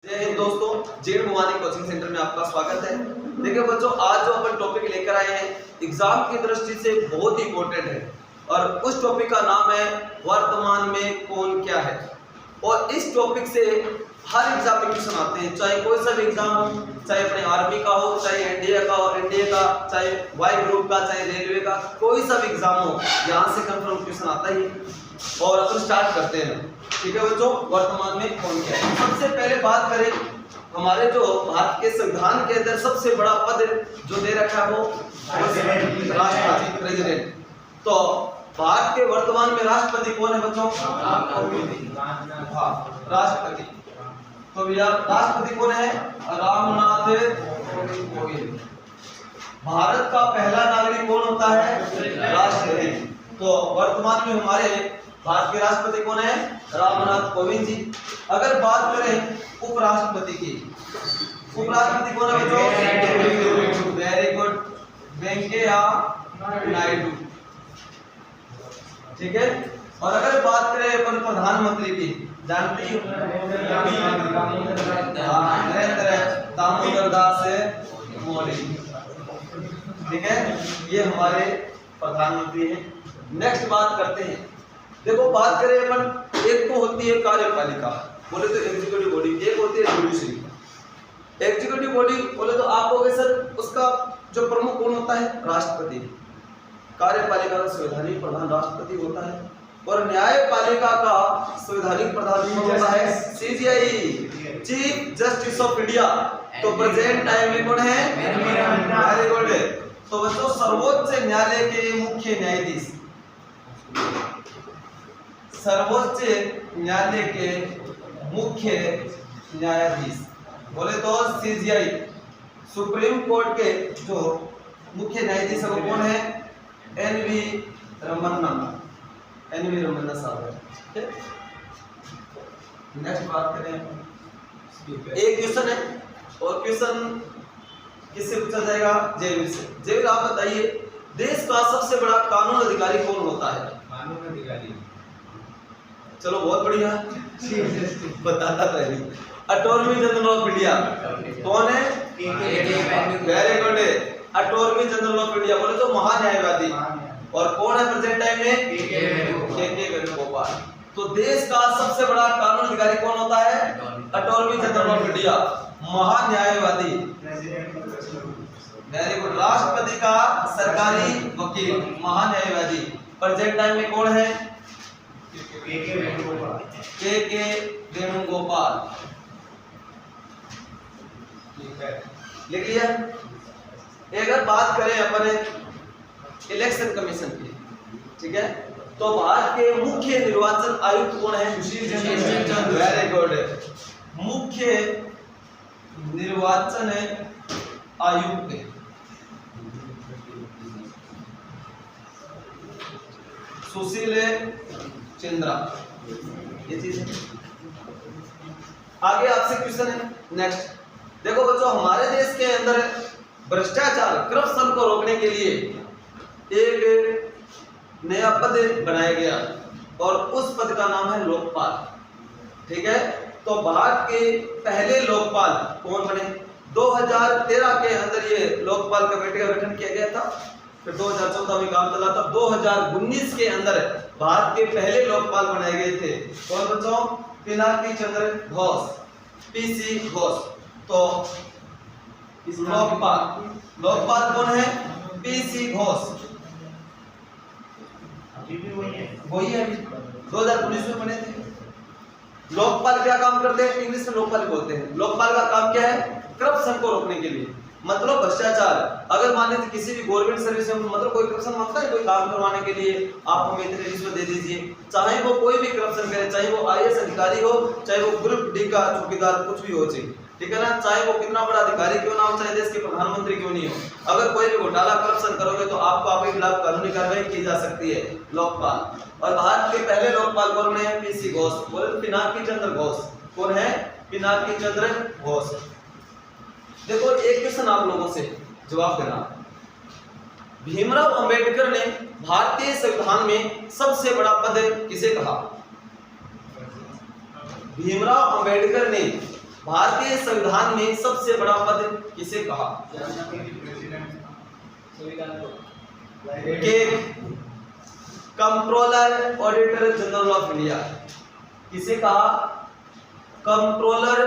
जय हिंद दोस्तों, Z Bhavani coaching centre में आपका स्वागत है। देखिए बच्चों, आज जो अपन टॉपिक लेकर आए हैं एग्जाम की दृष्टि से बहुत ही इंपॉर्टेंट है और उस टॉपिक का नाम है वर्तमान में कौन क्या है। और इस टॉपिक से हर एग्जाम में क्वेश्चन आते हैं, चाहे कोई सा भी एग्जाम हो, चाहे अपने आर्मी का हो, चाहे एनडीए का हो, एनडीए का, चाहे वाई ग्रुप का, चाहे रेलवे का, कोई सा भी एग्जाम हो, यहाँ से कंफर्म क्वेश्चन आता ही। और अपन स्टार्ट करते हैं। ठीक है बच्चों, वर्तमान में कौन क्या है। सबसे पहले बात करें, हमारे जो भारत के संविधान के अंदर सबसे बड़ा पद जो दे रखा है वो राष्ट्रपति, प्रेसिडेंट। तो भारत के वर्तमान में राष्ट्रपति कौन है बच्चों? राष्ट्रपति। तो भैया राष्ट्रपति कौन है? रामनाथ कोविंद। भारत का पहला नागरिक कौन होता है? राष्ट्रपति। तो वर्तमान में हमारे भारत के राष्ट्रपति कौन है? रामनाथ कोविंद जी। अगर बात करें उपराष्ट्रपति की, उपराष्ट्रपति कौन है बच्चों? Very good, Venkaiah Naidu. ठीक है। और अगर बात करें अपन प्रधानमंत्री की, जानती हो? नरेंद्र दामोदर दास मोदी। ठीक है, ये हमारे प्रधानमंत्री हैं। नेक्स्ट बात करते हैं। देखो बात करें अपन, एक तो होती है कार्यपालिका, बोले तो एग्जीक्यूटिव बॉडी, एक होती है जुडिशरी। एग्जीक्यूटिव बॉडी बोले तो आप कहोगे सर उसका जो प्रमुख कौन होता है? राष्ट्रपति। कार्यपालिका का संवैधानिक प्रधान राष्ट्रपति होता है और न्यायपालिका का संवैधानिक प्रधान कौन होता है? CGI, chief justice of India. तो प्रेजेंट टाइम में कौन है? Very good. तो बच्चों सर्वोच्च न्यायालय के मुख्य न्यायाधीश, सर्वोच्च न्यायालय के मुख्य न्यायाधीश बोले तो सीजीआई। सुप्रीम कोर्ट के जो मुख्य न्यायाधीश है वो कौन है? एनवी रमन्ना, एनवी रमन्ना साहब है। नेक्स्ट बात करें, एक क्वेश्चन है और क्वेश्चन किससे पूछा जाएगा? जयवीर से। जयवीर आप बताइए, देश का सबसे बड़ा कानून अधिकारी कौन होता है? कानून अधिकारी, चलो बहुत बढ़िया, बताता पहले। अटॉर्नी जनरल ऑफ इंडिया कौन है? Very good, attorney general of India बोले तो महान्यायवादी। और कौन है प्रेजेंट टाइम में? के वेणुगोपाल। तो देश का सबसे बड़ा कानून अधिकारी कौन होता है? अटॉर्नी जनरल ऑफ इंडिया, महान्यायवादी। Very good. राष्ट्रपति का सरकारी वकील, महान्यायवादी। प्रेजेंट टाइम में कौन है? के वेणुगोपाल। लिख लिया। अगर बात करें अपने इलेक्शन कमीशन की, ठीक है, तो भारत के मुख्य निर्वाचन आयुक्त कौन है? Very good. मुख्य निर्वाचन आयुक्त सुशील चंद्रा, ये चीज है। आगे आपसे क्वेश्चन है। नेक्स्ट देखो बच्चों, हमारे देश के अंदर भ्रष्टाचार, करप्शन को रोकने के लिए एक नया पद बनाया गया और उस पद का नाम है लोकपाल। ठीक है। तो भारत के पहले लोकपाल कौन बने? 2013 के अंदर ये लोकपाल कमेटी का गठन किया गया था, फिर 2014 में काम चला था। 2019 के अंदर भारत के पहले लोकपाल बनाए गए थे। कौन बच्चों? पिनाकी चंद्र घोष, पीसी घोष। तो इस लोकपाल कौन है? पीसी घोष। वही है, 2019 में बने थे। लोकपाल क्या काम करते हैं? इंग्लिश में लोकपाल बोलते हैं। लोकपाल का काम क्या है? करप्शन को रोकने के लिए, मतलब भ्रष्टाचार। अगर मान लीजिए किसी भी गवर्नमेंट सर्विस में मतलब कोई करप्शन मांगता है, कोई काम करवाने के लिए आप हमें इतने रिश्वत दे दीजिए, चाहे वो कोई भी करप्शन करे, चाहे वो आईएएस अधिकारी हो, चाहे वो ग्रुप डी का चौकीदार, कुछ भी हो चाहिए, ठीक है ना, चाहे वो कितना बड़ा अधिकारी क्यों ना हो, चाहे देश के प्रधानमंत्री क्यों नहीं हो, अगर कोई भी घोटाला करप्शन करोगे तो आपको आपके खिलाफ कानूनी कार्रवाई की जा सकती है। लोकपाल। और भारत के पहले लोकपाल कौन है? पीसी घोष, बोले पिनाकी चंद्र घोष। कौन है? पिनाकी चंद्र घोष। देखो एक क्वेश्चन आप लोगों से जवाब देना। भीमराव अंबेडकर ने भारतीय संविधान में सबसे बड़ा पद किसे कहा? भीमराव अंबेडकर ने भारतीय संविधान में सबसे बड़ा पद किसे कहा? Controller auditor general of India. किसे कहा? Controller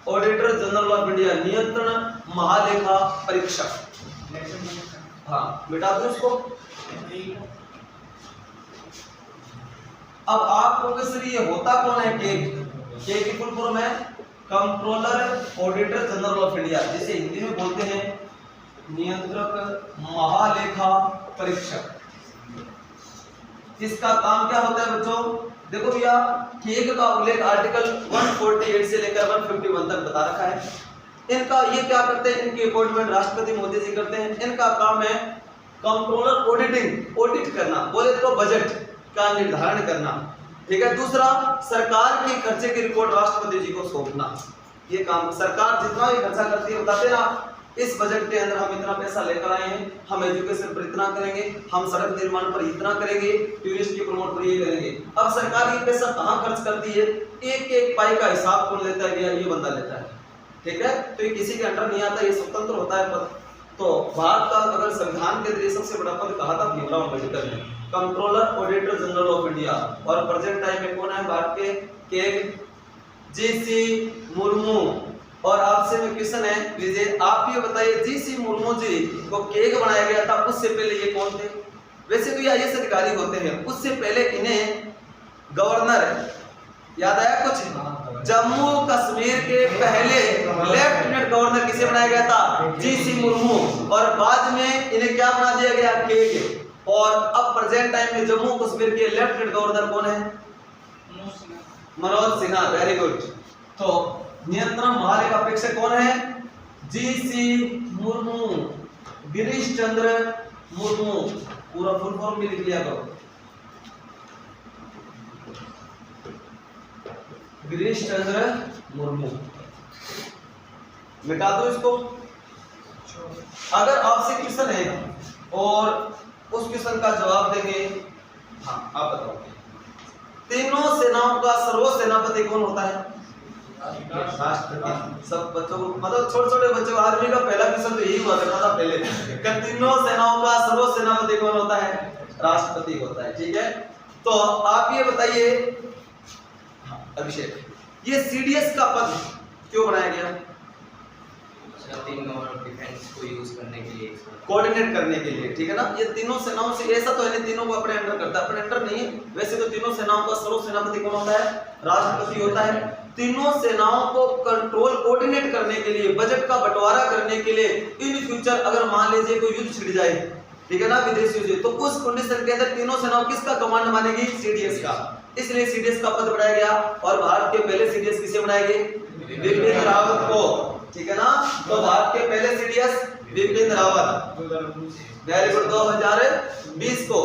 auditor general of India, नियंत्रण महालेखा परीक्षक। हाँ, मिटा दो इसको। अब आप लोगों के लिए ये होता कौन है? के की फुल फॉर्म है controller auditor general of India, जिसे हिंदी में बोलते हैं नियंत्रक महालेखा परीक्षक। इसका काम क्या होता है बच्चों? देखो भैया, केग का उल्लेख आर्टिकल 148 से लेकर 151 तक बता रखा है। इनका ये क्या करते हैं? इनकी अपॉइंटमेंट राष्ट्रपति मोदी जी करते हैं। इनका काम है कंट्रोलर ऑडिटिंग, ऑडिट करना, बोले तो बजट का निर्धारण करना, ठीक है। दूसरा, सरकार के खर्चे की रिपोर्ट राष्ट्रपति जी को सौंपना। ये काम सरकार जितना भी खर्चा करती है बताते ना, इस बजट के अंदर हम इतना पैसा लेकर आए हैं, हम एजुकेशन पर इतना करेंगे, हम सड़क निर्माण पर इतना करेंगे, टूरिस्ट की प्रमोट पर ये करेंगे। अब सरकार ये पैसा कहाँ खर्च करती है, एक एक पाई का हिसाब कौन लेता है? ये बंदा लेता है, ठीक है। तो ये किसी के अंडर नहीं आता, ये स्वतंत्र होता है पद। तो भारत का अगर संविधान के अंदर सबसे बड़ा पद कहा था भीमराव अम्बेडकर ने, controller auditor general of India. और प्रेजेंट टाइम में कौन है भारत के? जीसी मुर्मू। और आपसे में क्वेश्चन है, लीजिए आप ये बताइए, जीसी मुर्मू जी को केग बनाया गया था, उससे पहले ये कौन थे? वैसे तो ये आईएएस अधिकारी होते हैं, उससे पहले इन्हें गवर्नर, याद आया कुछ? जम्मू कश्मीर के पहले लेफ्टिनेंट गवर्नर किसे बनाया गया था? जीसी मुर्मू। और बाद में इन्हें क्या बना दिया गया? केग। और अब प्रेजेंट टाइम में जम्मू कश्मीर के लेफ्टिनेंट गवर्नर कौन है? मनोज सिन्हा। Very good. तो नियंत्रण महालेखा परीक्षक कौन है? जीसी मुर्मू, गिरीश चंद्र मुर्मू। पूरा फुल फॉर्म भी लिख लिया करो, गिरीश चंद्र मुर्मू। मिटा दो इसको। अगर आपसे क्वेश्चन है और उस क्वेश्चन का जवाब देंगे, हाँ आप बताओ, तीनों सेनाओं का सर्वसेनापति कौन होता है? राष्ट्रपति। सब बच्चों को मतलब छोटे छोटे बच्चों, आर्मी का पहला क्वेश्चन तो यही हुआ करता था पहले, तीनों सेनाओं का सर्वसेनापति कौन होता है? राष्ट्रपति होता है, ठीक है। तो आप ये बताइए अभिषेक, ये सीडीएस का पद क्यों बनाया गया? डिफेंस को यूज करने के लिए, कोऑर्डिनेट करने के लिए, ठीक है ना। ये तीनों सेनाओं से, ऐसा तो है तीनों को अपने अंडर करता है, अपने अंडर नहीं है। वैसे तो तीनों सेनाओं का सर्वसेनापति कौन होता है? राष्ट्रपति होता है। तीनों सेनाओं को कंट्रोल, कोऑर्डिनेट करने के लिए, बजट का बंटवारा करने के लिए, इन फ्यूचर अगर मान लीजिए कोई युद्ध छिड़ जाए, ठीक है ना, विदेशी युद्ध, तो उस कंडीशन के अंदर तीनों सेनाओं किसका कमांड मानेगी? सीडीएस का। इसलिए सीडीएस का पद बढ़ाया गया। और भारत के पहले सीडीएस किसे बनाए गए? बिपिन रावत को, ठीक है ना। तो भारत के पहले CDS Bipin Rawat. Very good. 2020 को,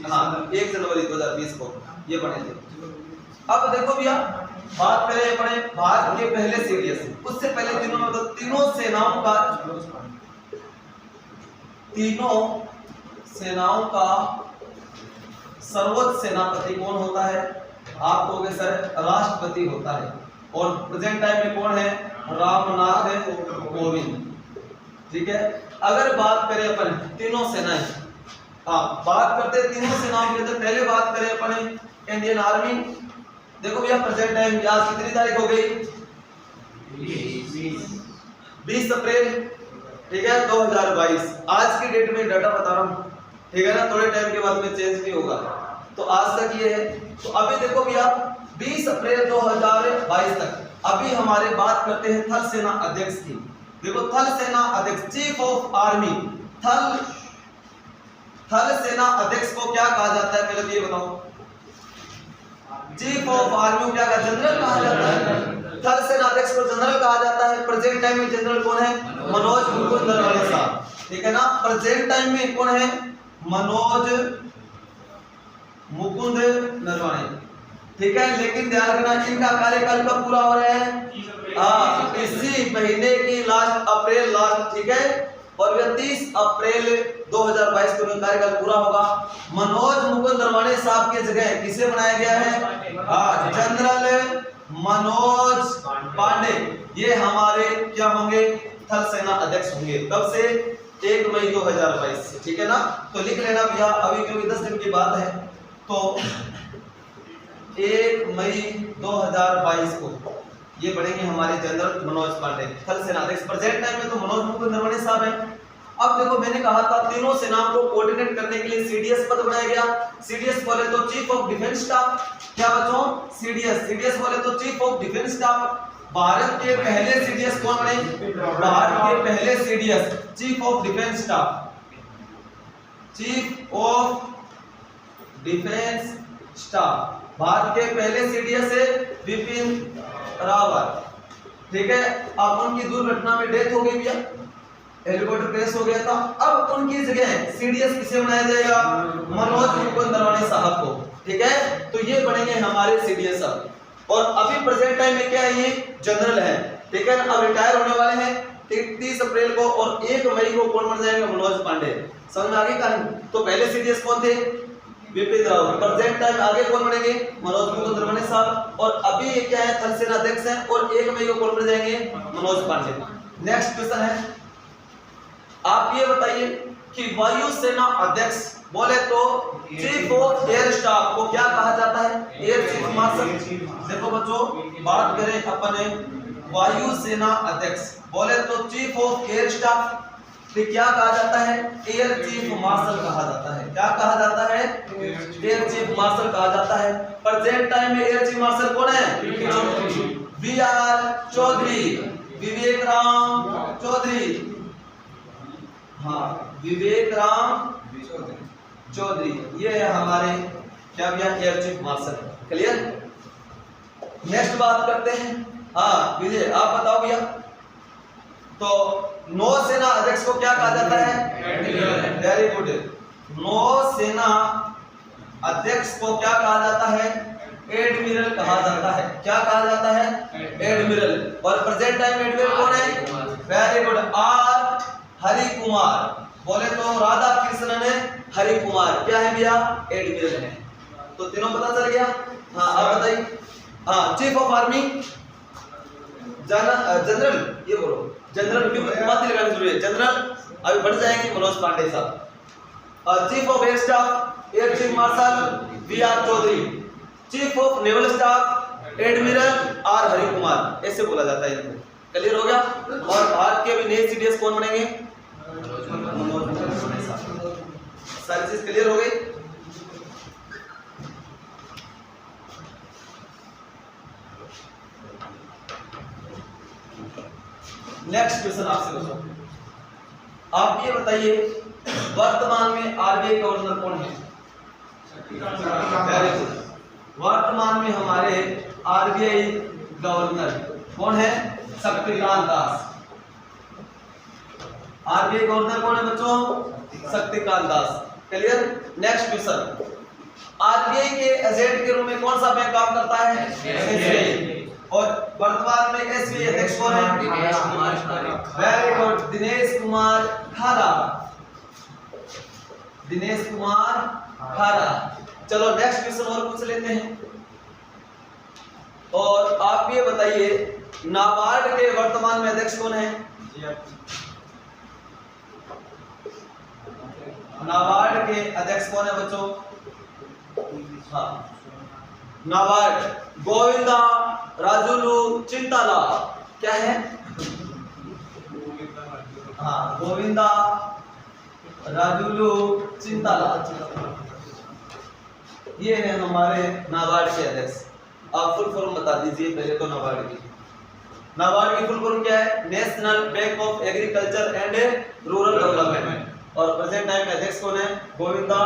हाँ 1 जनवरी 2020 को ये बने थे। अब देखो भैया, बात करें अपने भारत के पहले सीडीएस, उससे पहले तीनों मतलब तीनों सेनाओं का सर्वोच्च सेनापति कौन होता है? आप कहोगे सर राष्ट्रपति होता है। और प्रेजेंट टाइम में कौन है? रामनाथ कोविंद, ठीक है। अगर बात करें अपन तीनों सेनाएं, हाँ बात करते हैं तीनों सेनाओं की, तो पहले बात करें अपन इंडियन आर्मी। देखो भैया प्रेजेंट टाइम आज कितनी तारीख हो गई? 20 अप्रैल, ठीक है 2022। आज की डेट में डाटा बता रहा हूँ, ठीक है ना, थोड़े टाइम के बाद में चेंज भी होगा। तो आज तक ये है। तो अभी देखो भैया 20 अप्रैल 2022 तक अभी हमारे बात करते हैं थल सेना अध्यक्ष की। देखो थल सेना अध्यक्ष, चीफ ऑफ आर्मी, थल सेना अध्यक्ष को क्या कहा जाता है? पहले तो ये बताओ, चीफ ऑफ आर्मी को क्या कहा? जनरल कहा जाता है। थल सेना अध्यक्ष को जनरल कहा जाता है। प्रेजेंट टाइम में जनरल कौन है? मनोज मुकुंद नरवणे साहब, ठीक है ना। प्रेजेंट टाइम में कौन है? मनोज मुकुंद नरवणे, ठीक है। लेकिन ध्यान रखना इनका कार्यकाल कब पूरा हो रहा है? इसी महीने की लास्ट अप्रैल लास्ट, ठीक है। और 30 अप्रैल 2022 को कार्यकाल पूरा होगा। मनोज मुकुंद नरवणे साहब की जगह किसे बनाया गया है? जनरल मनोज पांडे ये हमारे क्या होंगे, थल सेना अध्यक्ष होंगे। कब से? 1 मई 2022 से, ठीक है ना। तो लिख लेना भैया, अभी क्योंकि 10 दिन की बात है, तो 1 मई 2022 को ये बढ़ेंगे हमारे जनरल मनोज पांडे, थल सेना अध्यक्ष। प्रेजेंट टाइम में तो मनोज मुकुंद नरवणे साहब हैं। अब देखो मैंने कहा था तीनों सेनाओं को कोऑर्डिनेट करने के लिए सीडीएस पद बनाया गया। सीडीएस बोले तो चीफ ऑफ डिफेंस स्टाफ, क्या बच्चों? सीडीएस बोले तो chief of defence staff. Bharat के पहले सीडीएस कौन बने? भारत के पहले CDS chief of defence staff, chief of defence staff. Bharat के पहले सीडीएस है विपिन रावत, ठीक है। अब उनकी दुर्घटना में डेथ हो गई भैया, हेलीकॉप्टर क्रैश हो गया था। अब उनकी जगह सीडीएस किसे बनाया जाएगा? मनोज मुकुंद नरवणे साहब को, ठीक है। तो ये बनेंगे हमारे सीडीएस अब। और अभी प्रेजेंट टाइम में क्या है, ये जनरल है, ठीक है। अब रिटायर होने वाले हैं 30 अप्रैल को, और 1 मई को कौन बन जाएंगे? मनोज पांडे। समझ में आ गई कहानी? तो पहले सीडीएस कौन थे? विपिन रावत। प्रेजेंट टाइम आगे कौन बनेंगे? मनोज मुकुंद नरवणे साहब। और अभी ये क्या है, थल सेना अध्यक्ष हैं, और 1 मई को कौन बन जाएंगे? मनोज पांडे। नेक्स्ट क्वेश्चन है, आप ये बताइए कि वायु सेना अध्यक्ष बोले तो चीफ ऑफ एयर स्टाफ को क्या कहा जाता है? Air chief martial. देखो बच्चों, बात करें अपने वायु सेना अध्यक्ष बोले तो चीफ ऑफ एयर स्टाफ, तो क्या कहा जाता है? एयर चीफ मार्शल कहा जाता है। क्या कहा जाता है? एयर चीफ मार्शल कहा जाता है। प्रेजेंट टाइम में एयर चीफ मार्शल कौन है? वी.आर. चौधरी, विवेक राम चौधरी। हाँ, विवेक राम चौधरी, ये है हमारे क्या भैया, air chief martial. Clear? Next बात करते हैं। हाँ विजय, आप बताओ भैया, तो नौसेना अध्यक्ष को क्या कहा जाता है? Very good. नौसेना अध्यक्ष को क्या कहा जाता है? एडमिरल कहा जाता है। क्या कहा जाता है? एडमिरल। और प्रेजेंट टाइम एडमिरल कौन है? Very good, R Hari Kumar. बोले तो राधा कृष्णन है, हरि कुमार क्या है भैया? एडमिरल है। तो तीनों पता चल गया। हाँ आप बताइए। हाँ, चीफ ऑफ आर्मी जनरल, ये बोलो जनरल, क्यों बात लगानी जरूरी है? जनरल अभी बढ़ जाएंगे मनोज पांडे साहब। और chief of air staff air chief marshal V R. Chaudhari. Chief of naval staff admiral R Hari Kumar, ऐसे बोला जाता है इनको। क्लियर हो गया? और भारत के अभी नए सीडीएस कौन बनेंगे? सारी चीज क्लियर हो गई? नेक्स्ट क्वेश्चन आपसे पूछो, आप ये बताइए वर्तमान में आरबीआई गवर्नर कौन है? Very good. वर्तमान में हमारे आरबीआई गवर्नर कौन है? शक्तिकांत दास। आरबीआई गवर्नर कौन है बच्चों? Shaktikanta Das. Clear? Next question, RBI के एजेंट के रूप में कौन सा बैंक काम करता है? एसबीआई। और वर्तमान में एसबीआई अध्यक्ष कौन है? दिनेश कुमार खारा। वेरी गुड, दिनेश कुमार खारा। दिनेश कुमार खारा। चलो नेक्स्ट क्वेश्चन और पूछ लेते हैं। और आप ये बताइए नाबार्ड के वर्तमान में अध्यक्ष कौन है? नाबार्ड के अध्यक्ष कौन है बच्चों? हाँ, नाबार्ड गोविंदा राजुलू चिंताला। क्या है? हाँ, गोविंदा राजुलू चिंताला, ये है हमारे नाबार्ड के अध्यक्ष। आप फुल फॉर्म बता दीजिए पहले तो नाबार्ड की। नाबार्ड की फुल फॉर्म क्या है? National bank of agriculture and rural development. और प्रेजेंट टाइम में अध्यक्ष कौन है? गोविंदा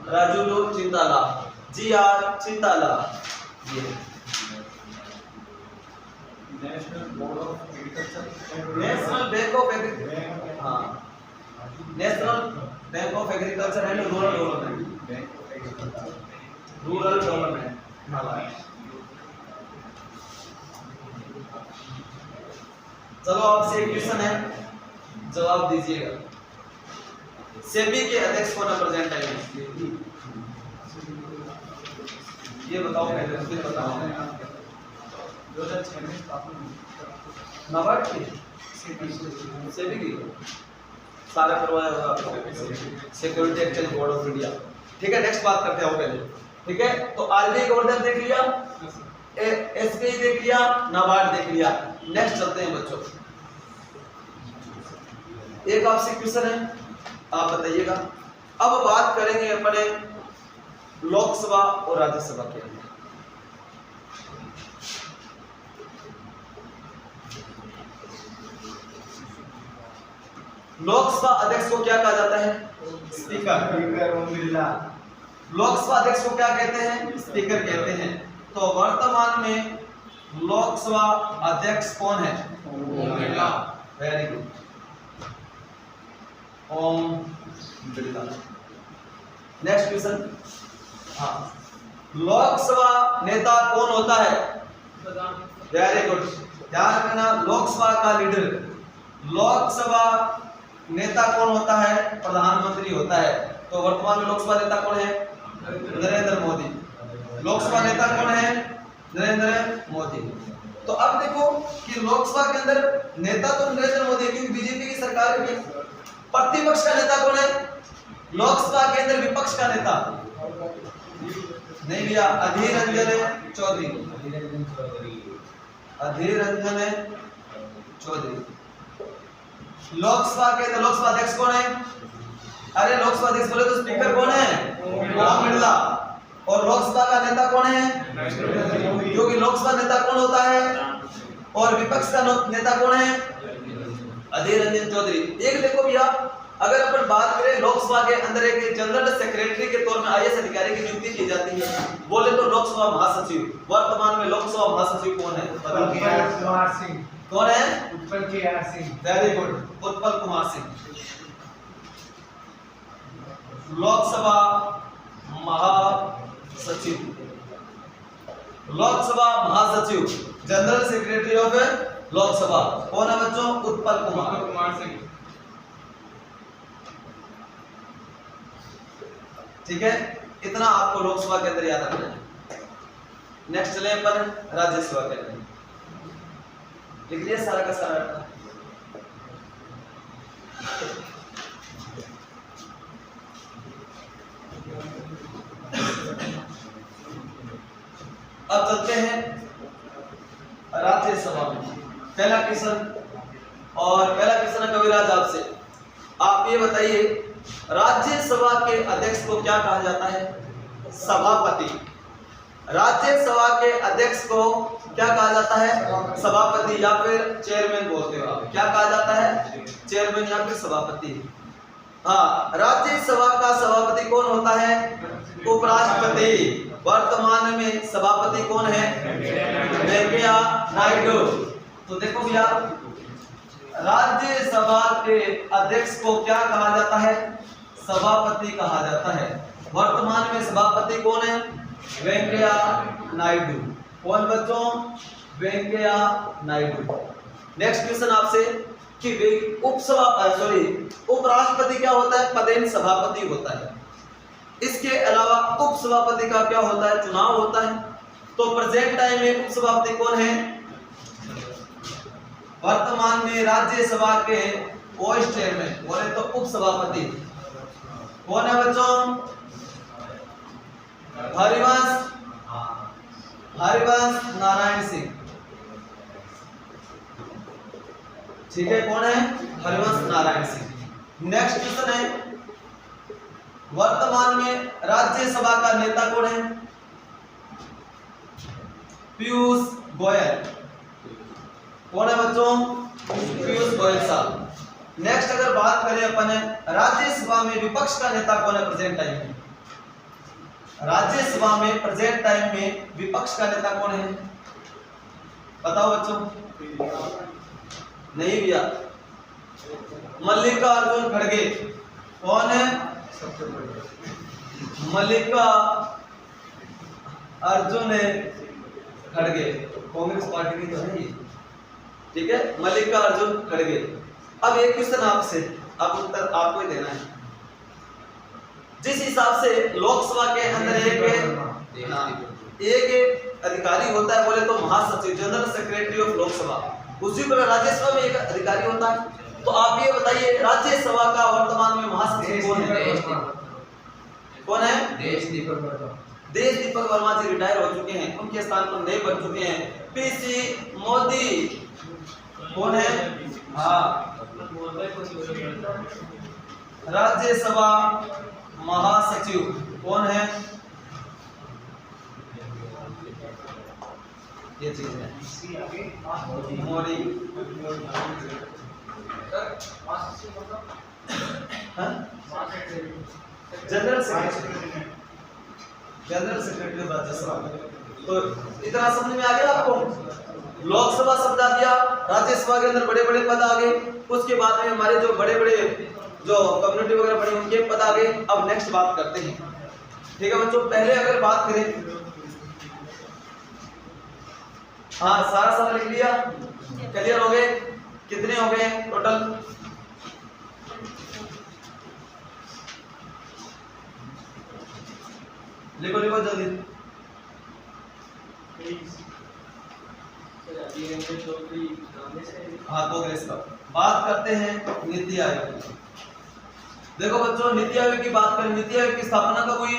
राजुलू चिंताला, जी.आर. चिंताला। ये national board of agriculture, national bank of agriculture, हाँ, national bank of agriculture and rural development, rural development. चलो आपसे एक क्वेश्चन है, जवाब दीजिएगा। सेबी के अध्यक्ष कौन है प्रेजेंट टाइम में? ये बताओ पहले, फिर बताओ। 2006 में स्थापना नाबार्ड की हुई। सेबी की सारा करवाया होगा security exchange board of India. ठीक है, नेक्स्ट बात करते हैं वो पहले। ठीक है, तो आरबीआई गवर्नर देख लिया, एसबीआई देख लिया, नाबार्ड देख लिया। नेक्स्ट चलते हैं बच्चों, एक आपसे क्वेश्चन है, आप बताइएगा। अब बात करेंगे अपने लोकसभा और राज्यसभा के अंदर। लोकसभा अध्यक्ष को क्या कहा जाता है? स्पीकर। ओम बिरला। लोकसभा अध्यक्ष को क्या कहते हैं? स्पीकर कहते हैं। तो वर्तमान में लोकसभा अध्यक्ष कौन है? Om Birla. Very good, Om Birla. Next question, हाँ, लोकसभा नेता कौन होता है? वेरी गुड, ध्यान रखना, लोकसभा का लीडर, लोकसभा नेता कौन होता है? प्रधानमंत्री होता है। तो वर्तमान में लोकसभा नेता कौन है? नरेंद्र मोदी। लोकसभा नेता कौन है? नरेंद्र मोदी। तो अब देखो कि लोकसभा के अंदर नेता तो नरेंद्र मोदी है क्योंकि बीजेपी की सरकार है। प्रतिपक्ष का नेता कौन है? लोकसभा के अंदर विपक्ष का नेता नहीं भैया, अधीर रंजन चौधरी। अधीर रंजन चौधरी लोकसभा के अंदर लोकसभा अध्यक्ष कौन है? अरे लोकसभा अध्यक्ष बोले तो स्पीकर कौन है? ओम बिरला। और लोकसभा का नेता कौन है? क्योंकि लोकसभा नेता कौन होता है? और विपक्ष का नेता कौन है? अधीर रंजन चौधरी। एक देखो भैया, अगर अपन बात करें लोकसभा के अंदर एक जनरल सेक्रेटरी के तौर में आईएएस अधिकारी की नियुक्ति की जाती है, बोले तो लोकसभा महासचिव। वर्तमान में लोकसभा महासचिव कौन है? कुमार सिंह। कौन है? Utpal K R Singh. Very good, Utpal Kumar Singh. Lok Sabha महासचिव, लोकसभा महासचिव, जनरल सेक्रेटरी ऑफ लोकसभा कौन है बच्चों? उत्पल कुमार सिंह। ठीक है, इतना आपको लोकसभा के अंदर याद रखना है। नेक्स्ट चले अपन राज्यसभा के अंदर। लिख लिया सारा का सारा? अब चलते हैं राज्यसभा में। पहला क्वेश्चन, और पहला क्वेश्चन है कविराज आपसे, आप ये बताइए राज्यसभा के अध्यक्ष को क्या कहा जाता है? सभापति। राज्यसभा के अध्यक्ष को क्या कहा जाता है? सभापति या फिर चेयरमैन बोलते हो आप। क्या कहा जाता है? चेयरमैन या फिर सभापति। हाँ, राज्यसभा का सभापति कौन होता है? उपराष्ट्रपति। वर्तमान में सभापति कौन है? वेंकैया नायडू। तो देखो भैया, राज्यसभा के अध्यक्ष को क्या कहा जाता है? सभापति कहा जाता है। वर्तमान में सभापति कौन है? वेंकैया नायडू। कौन बच्चों? वेंकैया नायडू। नेक्स्ट क्वेश्चन आपसे कि उपराष्ट्रपति क्या होता है? पदेन सभापति होता है। इसके अलावा उपसभापति का क्या होता है? चुनाव होता है। तो प्रेजेंट टाइम में उपसभापति कौन है? वर्तमान में राज्यसभा के वाइस चेयरमैन बोले तो उपसभापति कौन है बच्चों? हरिवंश नारायण सिंह। ठीक है, कौन है? हरिवंश नारायण सिंह। नेक्स्ट क्वेश्चन है, वर्तमान में राज्यसभा का नेता कौन है? पीयूष गोयल। कौन है बच्चों? पीयूष गोयल साहब। नेक्स्ट अगर बात करें अपन राज्यसभा में विपक्ष का नेता कौन है प्रेजेंट टाइम में? राज्यसभा में प्रेजेंट टाइम में विपक्ष का नेता कौन है? बताओ बच्चों। नहीं भैया, मल्लिकार्जुन खड़गे। कौन है? मल्लिका अर्जुन खड़गे, कांग्रेस पार्टी की तो है ये। ठीक है, मल्लिकार्जुन खड़गे। अब एक क्वेश्चन आपसे, अब उत्तर आपको ही देना है। जिस हिसाब से लोकसभा के अंदर एक अधिकारी होता है बोले तो महासचिव, जनरल सेक्रेटरी ऑफ लोकसभा। उसी प्रकार राज्यसभा में एक अधिकारी होता है। तो आप ये बताइए राज्यसभा का वर्तमान में महासचिव कौन है? कौन है? देश दीपक वर्मा। देश दीपक वर्मा जी रिटायर हो चुके हैं, उनके स्थान पर नए बन चुके हैं पीसी मोदी। कौन है? हाँ, राज्यसभा महासचिव कौन है? ये चीज है Modi. General secretary, general secretary of Rajya Sabha. तो इतना समझ में आ गया आपको? लोकसभा शब्द आ गया, राज्यसभा के अंदर बड़े बड़े पद आ गए, उसके बाद में हमारे जो बड़े बड़े जो कम्युनिटी वगैरह बनी उनके पद आ गए। अब नेक्स्ट बात करते हैं, ठीक है बच्चों। पहले अगर बात करें, हाँ सारा सवाल लिख लिया, क्लियर हो गए? कितने हो गए टोटल? लिखो लिखो जल्दी। हाँ तो इसका बात करते हैं नीति आयोग। देखो बच्चों, नीति आयोग की बात करें, नीति आयोग की स्थापना कब हुई?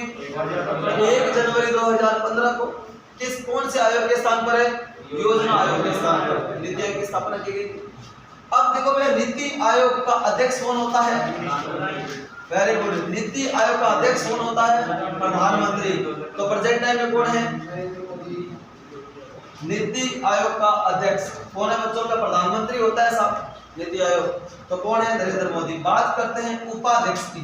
1 जनवरी 2015 को। किस कौन से आयोग के स्थान पर है? योजना आयोग के स्थान पर नीति आयोग की स्थापना की गई। अब देखो भैया, नीति आयोग का अध्यक्ष कौन होता है? Very good. नीति आयोग का अध्यक्ष कौन होता है? प्रधानमंत्री। तो प्रेजेंट टाइम में कौन है? नीति आयोग का अध्यक्ष कौन है बच्चों? का प्रधानमंत्री होता है साहब नीति आयोग। तो कौन है? नरेंद्र मोदी। बात करते हैं उपाध्यक्ष की।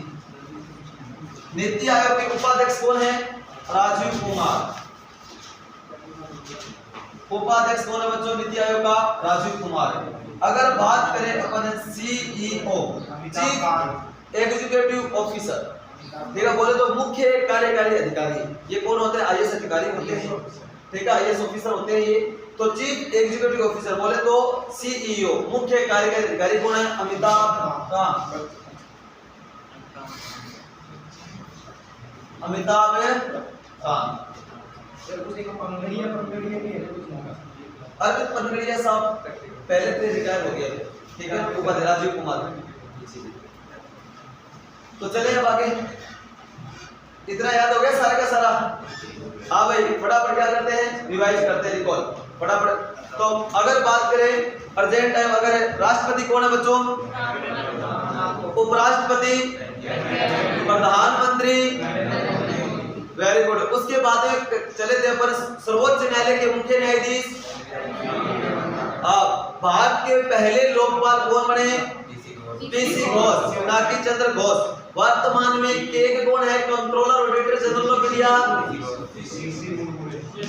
नीति आयोग के उपाध्यक्ष कौन है? राजीव कुमार। उपाध्यक्ष कौन है बच्चों नीति आयोग का? राजीव कुमार। अगर बात करें अपन सीईओ, चीफ एग्जीक्यूटिव ऑफिसर, ठीक है, बोले तो मुख्य कार्यकारी अधिकारी, ये कौन होते हैं? आईएएस अधिकारी होते हैं, ठीक है, आईएएस ऑफिसर होते हैं ये। तो चीफ एग्जीक्यूटिव ऑफिसर बोले तो सीईओ, मुख्य कार्यकारी अधिकारी कौन है? अमिताभ कांत। अमिताभ कांत। अरविंद पनगड़िया साहब पहले से रिटायर हो गए, ठीक है, उपाध्यक्ष राजीव कुमार। तो चलिए अब आगे, इतना याद हो गया सारा का सारा? हाँ भाई, फटाफट क्या करते हैं? रिवाइज करते हैं, रिकॉल फटाफट। तो अगर बात करें प्रेजेंट टाइम, अगर राष्ट्रपति कौन है बच्चों? उपराष्ट्रपति, प्रधानमंत्री, वेरी गुड। उसके बाद में चले थे पर सर्वोच्च न्यायालय के मुख्य न्यायाधीश। भारत के पहले लोकपाल कौन बने? पीसी घोष, पिनाकी चंद्र घोष। वर्तमान में के कौन है? Controller auditor general of India,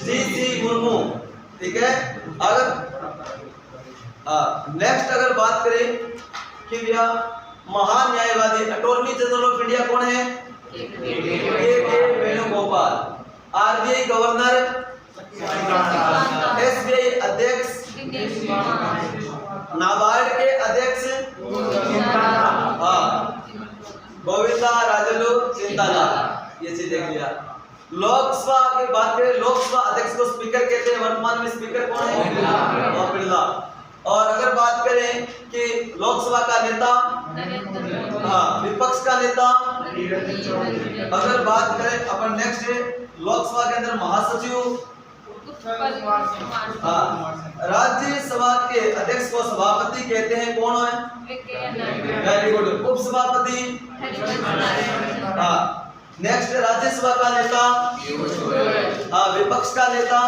CC Murmu, ठीक है। अगर नेक्स्ट अगर बात करें कि भैया महान्यायवादी अटॉर्नी जनरल ऑफ इंडिया कौन है? के वेणुगोपाल। आरबीआई गवर्नर, एसबीआई अध्यक्ष, नाबार्ड के अध्यक्ष गोविंदा राजलू चिंताला। ये चीज देख लिया। लोकसभा की बात करें, लोकसभा अध्यक्ष को स्पीकर कहते हैं। वर्तमान में स्पीकर कौन है? बिरला। और अगर बात करें कि लोकसभा का नेता, हाँ, विपक्ष का नेता, अगर बात करें अपन नेक्स्ट लोकसभा के अंदर महासचिव, हाँ, राज्यसभा के अध्यक्ष को सभापति कहते हैं। कौन है? Very good. उपसभापति, हाँ। नेक्स्ट राज्यसभा का नेता, हाँ, विपक्ष का नेता,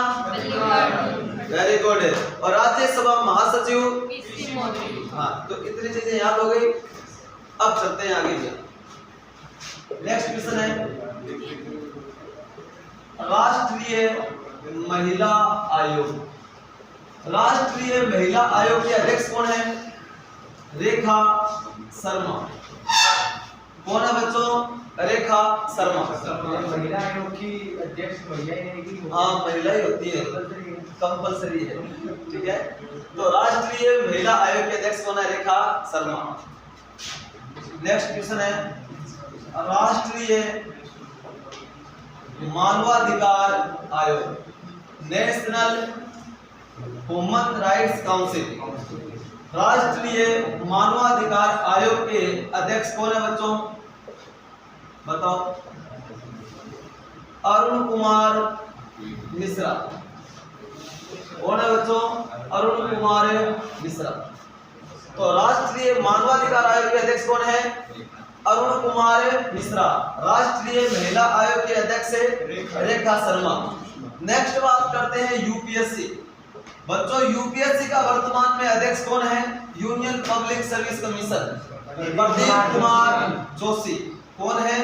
वेरी गुड। और राज्यसभा महासचिव, हाँ। तो इतनी चीजें याद हो गई। अब चलते हैं आगे। नेक्स्ट क्वेश्चन है राष्ट्रीय महिला आयोग। राष्ट्रीय महिला आयोग के अध्यक्ष कौन है? रेखा शर्मा। कौन है बच्चों? रेखा शर्मा। महिला आयोग की अध्यक्ष महिला ही रहेगी? हाँ, महिला ही होती है, कंपलसरी है, ठीक है। तो राष्ट्रीय महिला आयोग के अध्यक्ष कौन है? रेखा शर्मा। नेक्स्ट क्वेश्चन है राष्ट्रीय मानवाधिकार आयोग। नेशनल ह्यूमन राइट्स काउंसिल, राष्ट्रीय मानवाधिकार आयोग के अध्यक्ष कौन है बच्चों? बताओ। अरुण कुमार मिश्रा। कौन है बच्चों? अरुण कुमार मिश्रा। तो राष्ट्रीय मानवाधिकार आयोग के अध्यक्ष कौन है? अरुण कुमार मिश्रा। राष्ट्रीय महिला आयोग के अध्यक्ष है रेखा शर्मा। नेक्स्ट बात करते हैं यूपीएससी। बच्चों यूपीएससी का वर्तमान में अध्यक्ष कौन है? Union public service commission, Pradeep Kumar Joshi. कौन है?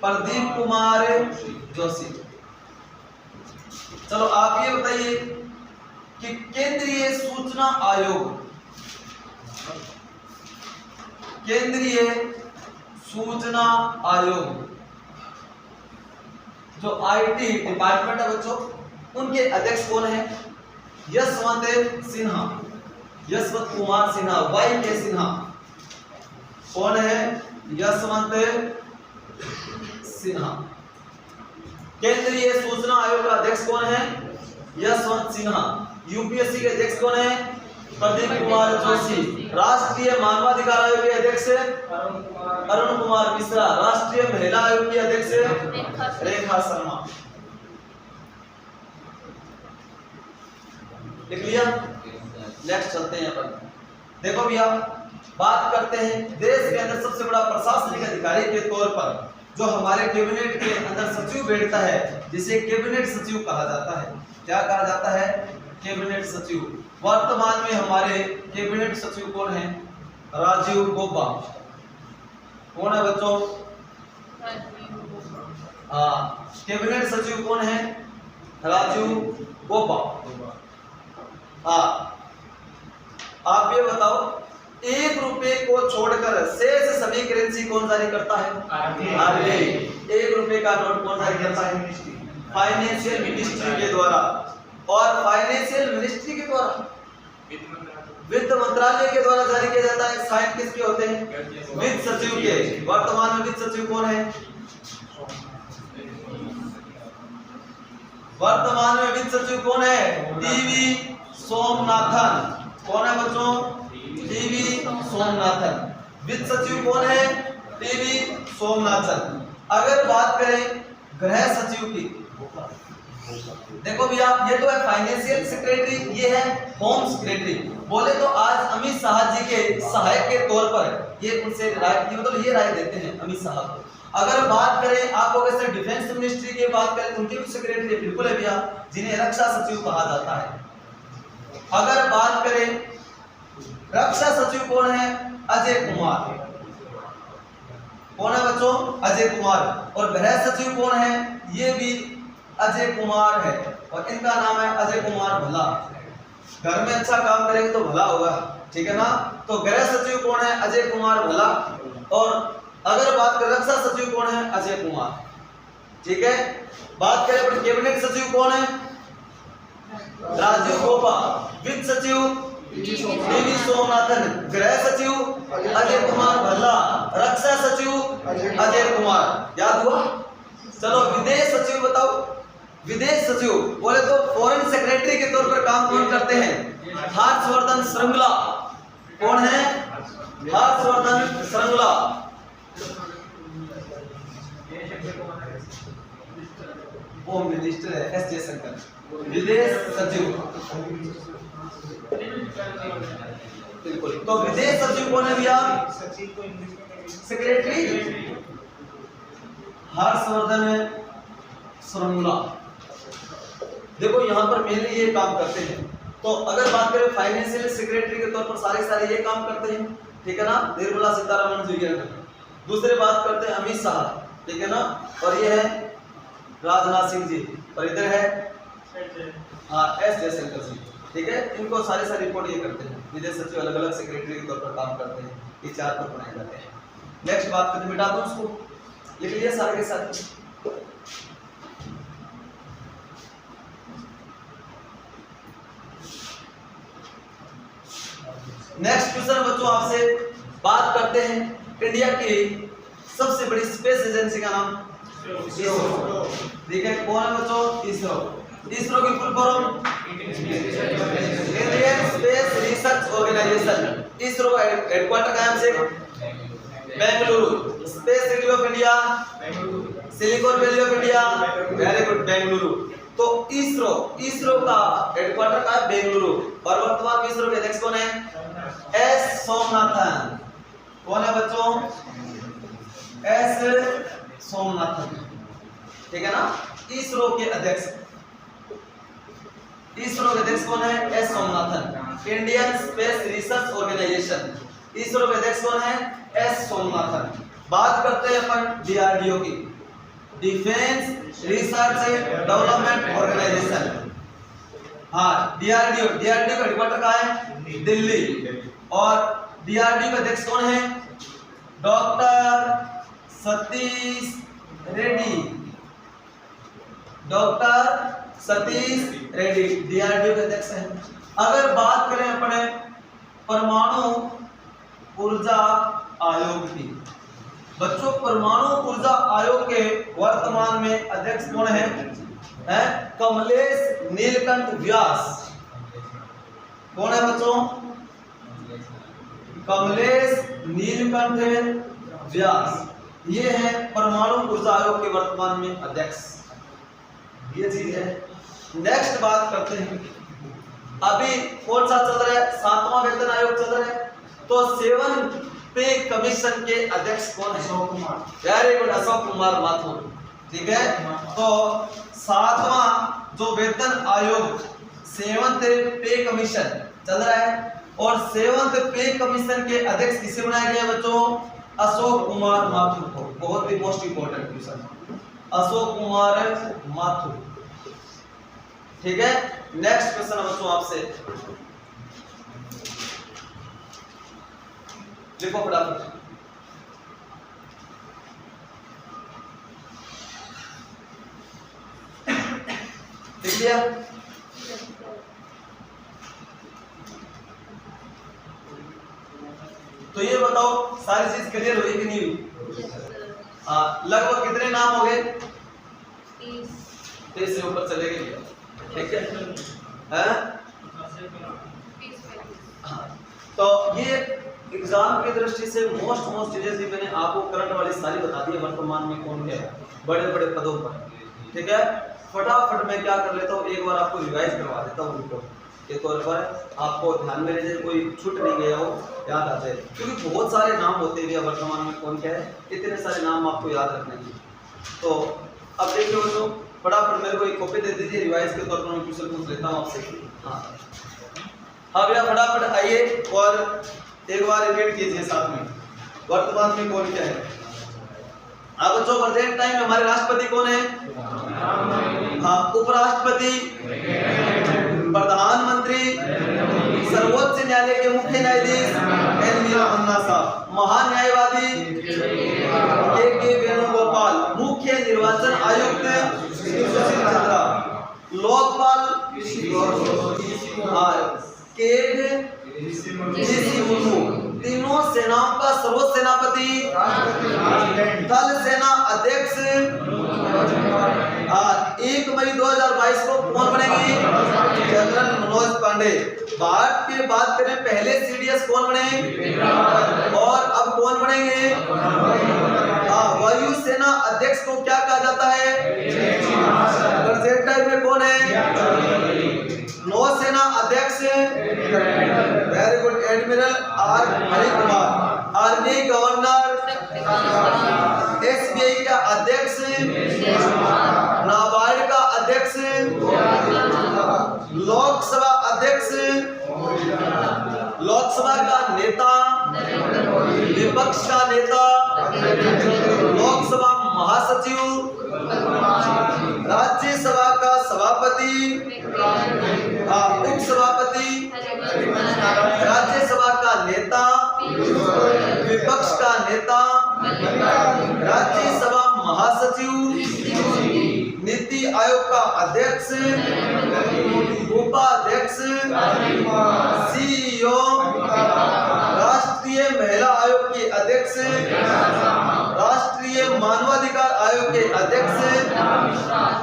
प्रदीप कुमार जोशी। चलो आप ये बताइए कि केंद्रीय सूचना आयोग, केंद्रीय सूचना आयोग जो आईटी डिपार्टमेंट है बच्चों, उनके अध्यक्ष कौन है? यशवंत सिन्हा, यशवंत कुमार सिन्हा, वाई के सिन्हा। कौन है? यशवंत सिन्हा। केंद्रीय सूचना आयोग का अध्यक्ष कौन है? यशवंत सिन्हा। यूपीएससी के अध्यक्ष कौन है? प्रदीप कुमार जोशी। राष्ट्रीय मानवाधिकार आयोग के अध्यक्ष अरुण कुमार मिश्रा। राष्ट्रीय महिला आयोग के अध्यक्ष रेखा शर्मा। लिख लिया? नेक्स्ट चलते हैं अपन। देखो भैया, बात करते हैं देश के अंदर सबसे बड़ा प्रशासनिक अधिकारी के तौर पर जो हमारे कैबिनेट के अंदर सचिव बैठता है, जिसे कैबिनेट सचिव कहा जाता है। क्या कहा जाता है? कैबिनेट सचिव। वर्तमान में हमारे कैबिनेट सचिव कौन है? राजीव गौबा। कौन है बच्चों? हाँ, कैबिनेट सचिव कौन है? राजीव गौबा। हाँ, आप ये बताओ, 1 रुपए को छोड़कर शेष सभी करेंसी कौन जारी करता है? आरबीआई। 1 रुपए का नोट कौन जारी करता है? फाइनेंशियल मिनिस्ट्री के द्वारा। और फाइनेंशियल मिनिस्ट्री के द्वारा, वित्त मंत्रालय के द्वारा जारी किया जाता है। साइन किसके होते हैं? वित्त सचिव के। वर्तमान में वित्त सचिव कौन है? वर्तमान में वित्त सचिव कौन है? टीवी सोमनाथन। कौन है बच्चों? टीवी सोमनाथन। वित्त सचिव कौन है? टीवी सोमनाथन। अगर बात करें गृह सचिव की, देखो भैया, ये तो है फाइनेंशियल सेक्रेटरी, ये है होम सेक्रेटरी। बोले तो आज अमित शाह जी के सहायक के तौर पर ये उनसे राय, मतलब ये राय देते हैं अमित शाह को। अगर बात करें आपको वैसे डिफेंस मिनिस्ट्री की बात करें, उनके भी सेक्रेटरी बिल्कुल है भैया, जिन्हें रक्षा सचिव कहा जाता है। अगर बात करें रक्षा सचिव कौन है? अजय कुमार। कौन है बच्चों? अजय कुमार। और गृह सचिव कौन है? ये भी अजय कुमार है, और इनका नाम है अजय कुमार भल्ला। घर में अच्छा काम करेंगे तो भला होगा, ठीक है ना? तो गृह सचिव कौन है? अजय कुमार भल्ला। और अगर बात करें रक्षा सचिव कौन है? अजय कुमार, ठीक है। बात करें अपने कैबिनेट सचिव कौन है? राजीव गौबा। वित्त सचिव टीवी सोमनाथन। गृह सचिव अजय कुमार भल्ला। रक्षा सचिव अजय कुमार। याद हुआ? चलो विदेश सचिव बताओ। विदेश सचिव बोले तो फॉरेन सेक्रेटरी के तौर पर काम कौन करते हैं? हर्षवर्धन श्रृंगला। कौन है? हर्षवर्धन श्रृंगला। होम मिनिस्टर है एस जयशंकर। विदेश सचिव, बिल्कुल। तो विदेश सचिव कौन है भैया? सेक्रेटरी हर्षवर्धन श्रृंगला। देखो यहाँ पर मेनली ये काम करते हैं। तो अगर बात करें फाइनेंशियल सेक्रेटरी के तौर पर सारे ये काम करते हैं, ठीक है ना? निर्मला सीतारमण जी। दूसरे बात करते हैं अमित शाह, ठीक है ना? और ये है राजनाथ सिंह जी, और इधर है हाँ एस जयशंकर जी, ठीक है। इनको सारी रिपोर्ट ये करते हैं। विदेश सचिव अलग अलग सेक्रेटरी के तौर पर काम करते हैं। ये 4 पर बनाए जाते हैं। नेक्स्ट बात करते, मिटा दो उसको, लिख लिया सारे के साथ। नेक्स्ट क्वेश्चन बच्चों आपसे बात करते हैं इंडिया की सबसे बड़ी स्पेस एजेंसी का नाम इसरो। ठीक है, कौन है बच्चों? इसरो। इसरो की full form Indian Space Research Organisation. ISRO का हेडक्वार्टर कहाँ है? Bengaluru. Space city of India Silicon Valley of India, very good, Bengaluru. तो इसरो का हेडक्वार्टर कहाँ है? बेंगलुरु। और वर्तमान में इसरो के अध्यक्ष कौन है? एस सोमनाथन। कौन है बच्चों? एस सोमनाथन, ठीक है ना। इसरो के अध्यक्ष कौन है? S Somnathan. Indian Space Research Organisation, ISRO के अध्यक्ष कौन है? एस सोमनाथन। बात करते हैं अपन डीआरडीओ की, डिफेंस रिसर्च डेवलपमेंट ऑर्गेनाइजेशन। हाँ, डीआरडीओ का हेडक्वार्टर कहाँ है? दिल्ली। और डीआरडीओ के अध्यक्ष कौन है? Doctor Satish Reddy. Doctor Satish Reddy DRDO के अध्यक्ष हैं। अगर बात करें अपने परमाणु ऊर्जा आयोग की, बच्चों परमाणु ऊर्जा आयोग के वर्तमान में अध्यक्ष कौन है? कमलेश नीलकंठ व्यास। कौन है बच्चों? कमलेश नीलकंठ व्यास, ये है परमाणु ऊर्जा आयोग के वर्तमान में अध्यक्ष। ये चीज है। नेक्स्ट बात करते हैं, अभी कौन सा चल रहा है? 7वां वेतन आयोग चल रहा है। तो 7 पे कमीशन के अध्यक्ष कौन है? अशोक कुमार। वेरी गुड, अशोक कुमार माथुर, ठीक है। तो 7वां जो वेतन आयोग 7th पे कमीशन चल रहा है, और 7th पे कमीशन के अध्यक्ष किसे बनाया गया बच्चों? अशोक कुमार माथुर को। बहुत ही most important question, Ashok Kumar Mathur, ठीक है। नेक्स्ट क्वेश्चन बच्चों आपसे, लिखो फटाफट। लिख लिया? तो ये बताओ सारी चीज क्लियर हुई कि नहीं हुई? लगभग कितने नाम हो गए? 30 से ऊपर चले गए, ठीक है। तो ये एग्जाम की दृष्टि से मोस्ट चीजें थी, मैंने आपको करंट वाली सारी बता दी है। वर्तमान में कौन है बड़े बड़े पदों पर, ठीक है। फटाफट मैं क्या कर लेता हूँ, एक बार आपको रिवाइज करवा देता हूँ उनको के तौर पर, आपको ध्यान में रहे, कोई छूट नहीं गया हो, याद आ जाए, क्योंकि बहुत सारे नाम होते हैं वर्तमान में कौन क्या है, इतने सारे नाम आपको याद रखने हैं। तो अब देखिए बच्चों, फटाफट मेरे को एक कॉपी दे दीजिए, रिवाइज के तौर पर मैं क्वेश्चन पूछ लेता हूँ आपसे। हाँ भैया फटाफट आइए और एक बार रिपीट कीजिए साथ में, वर्तमान में कौन क्या है। अब बच्चों प्रेजेंट टाइम में हमारे राष्ट्रपति कौन है? हाँ, उपराष्ट्रपति, प्रधानमंत्री, सर्वोच्च न्यायालय के मुख्य न्यायाधीश एन वी रमन्ना साहब, महान्यायवादी के वेणुगोपाल, मुख्य निर्वाचन आयुक्त सुशील चंद्रा, लोकपाल केग मुर्मू, तीनों सेनाओं का सर्वोच्च सेनापति, थल सेना अध्यक्ष। 1 मई 2022 को कौन बनेगी? जनरल मनोज पांडे। भारत की बात करें, पहले सीडीएस कौन बने और अब कौन बनेंगे? वायुसेना अध्यक्ष को क्या कहा जाता है? प्रेजेंट में कौन है? नौसेना अध्यक्ष, very good, admiral R Hari Kumar. Army governor, SBI का अध्यक्ष, नाबार्ड का अध्यक्ष, लोकसभा अध्यक्ष, लोकसभा का नेता, विपक्ष का नेता, लोकसभा महासचिव, राज्यसभा का सभापति, उपसभापति, राज्यसभा का नेता, विपक्ष का नेता, राज्यसभा महासचिव, नीति आयोग का अध्यक्ष, उपाध्यक्ष, सीईओ, राष्ट्रीय महिला आयोग की अध्यक्ष, राष्ट्रीय राष्ट्रीय मानवाधिकार आयोग के अध्यक्ष हैं।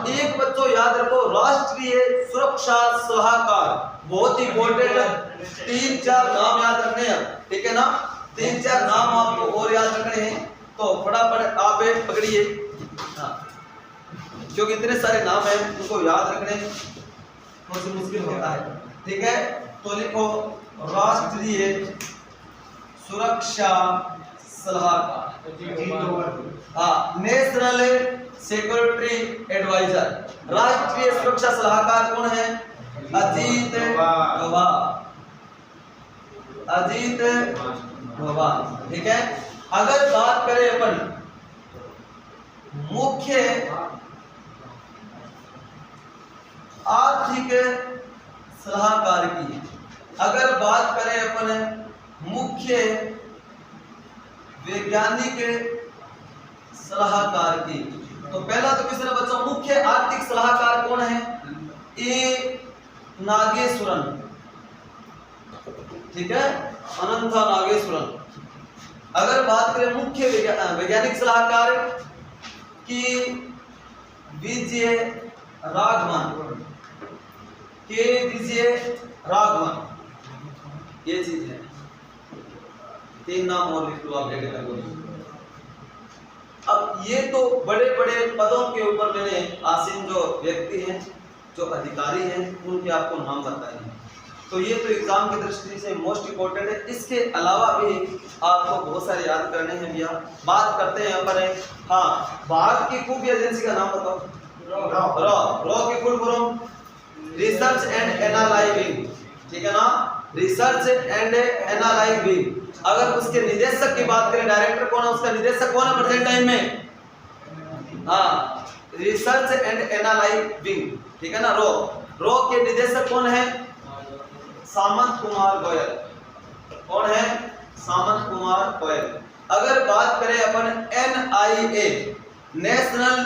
एक बच्चों याद रखो, राष्ट्रीय सुरक्षा सलाहकार, बहुत ही इंपॉर्टेंट, 3-4 नाम याद रखने हैं, ठीक है ना। 3-4 नाम आपको और याद रखने हैं, तो फटाफट आप पकड़िए, हाँ, क्योंकि इतने सारे नाम हैं उनको याद रखने थोड़ा सा मुश्किल होता है, ठीक है। तो लिखो राष्ट्रीय सुरक्षा सलाहकार, हाँ, नेशनल सिक्योरिटी एडवाइजर, राष्ट्रीय सुरक्षा सलाहकार कौन है? अजीत डोभाल, अजीत डोभाल, ठीक है। अगर बात करें अपन मुख्य आर्थिक सलाहकार की, अगर बात करें अपन मुख्य वैज्ञानिक सलाहकार की, तो पहला तो किसने बच्चों मुख्य आर्थिक सलाहकार कौन है? ए नागेश्वरन, ठीक है, अनंत नागेश्वरन। अगर बात करें मुख्य वैज्ञानिक सलाहकार की, विजय राघवन, के विजय राघवन, ये चीज है। 3 नाम और लिख लो आप डेटा कर। अब ये तो बड़े बड़े पदों के ऊपर मैंने आसीन जो व्यक्ति हैं, जो अधिकारी हैं, उनके आपको नाम बताए हैं। तो ये तो एग्जाम की दृष्टि से मोस्ट इंपोर्टेंट है। इसके अलावा भी आपको बहुत सारे याद करने हैं भैया। बात करते हैं अपन, हाँ, भारत की खूबी एजेंसी का नाम बताओ। रॉ की full form research and analysing, ठीक है ना, रिसर्च एंड एनालाइजिंग। अगर उसके निदेशक की बात करें, डायरेक्टर कौन है, उसका निदेशक कौन है प्रेजेंट टाइम में? हाँ, रिसर्च एंड एनालाइजिंग, ठीक है ना। रॉ के निदेशक कौन है? सामंत कुमार गोयल। कौन है? सामंत कुमार गोयल। अगर बात करें अपन NIA, नेशनल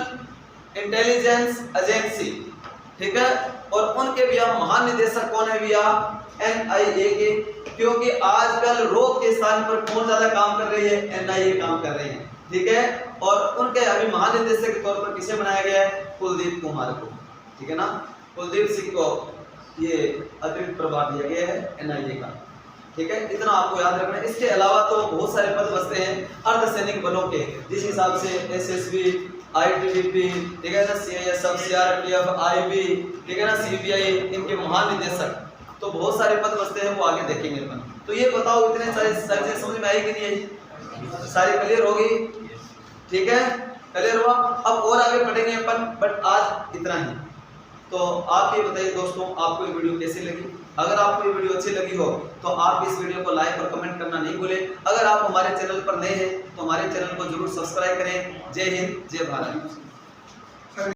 इंटेलिजेंस एजेंसी, ठीक है, और उनके भी महानिदेशक कौन है भैया? NIA के, क्योंकि आजकल रॉ के स्थान पर कौन ज्यादा काम कर रही है? NIA काम कर रही है, ठीक है। और उनके अभी महानिदेशक के तौर पर किसे बनाया गया है? कुलदीप कुमार को, ठीक है ना। कुलदीप सिंह को ये अतिरिक्त प्रभार दिया गया है NIA का, ठीक है। इतना आपको याद रखना है। इसके अलावा तो बहुत सारे पद बचते हैं अर्धसैनिक बलों के, जिस हिसाब से SSB, ITBP, ठीक है ना, CISF, CRPF, IB, ठीक है ना, CBI, इनके महानिदेशक, तो बहुत सारे पद बचते हैं, वो आगे देखेंगे अपन। तो ये बताओ, इतने सारे चीजें समझ में आई कि नहीं आई? सारी क्लियर हो गई, ठीक है, क्लियर हुआ। अब और आगे बढ़ेंगे अपन, बट आज इतना ही। तो आप ये बताइए दोस्तों, आपको ये वीडियो कैसी लगी? अगर आपको ये वीडियो अच्छी लगी हो तो आप इस वीडियो को लाइक और कमेंट करना नहीं भूलें। अगर आप हमारे चैनल पर नए हैं तो हमारे चैनल को जरूर सब्सक्राइब करें। जय हिंद, जय भारत।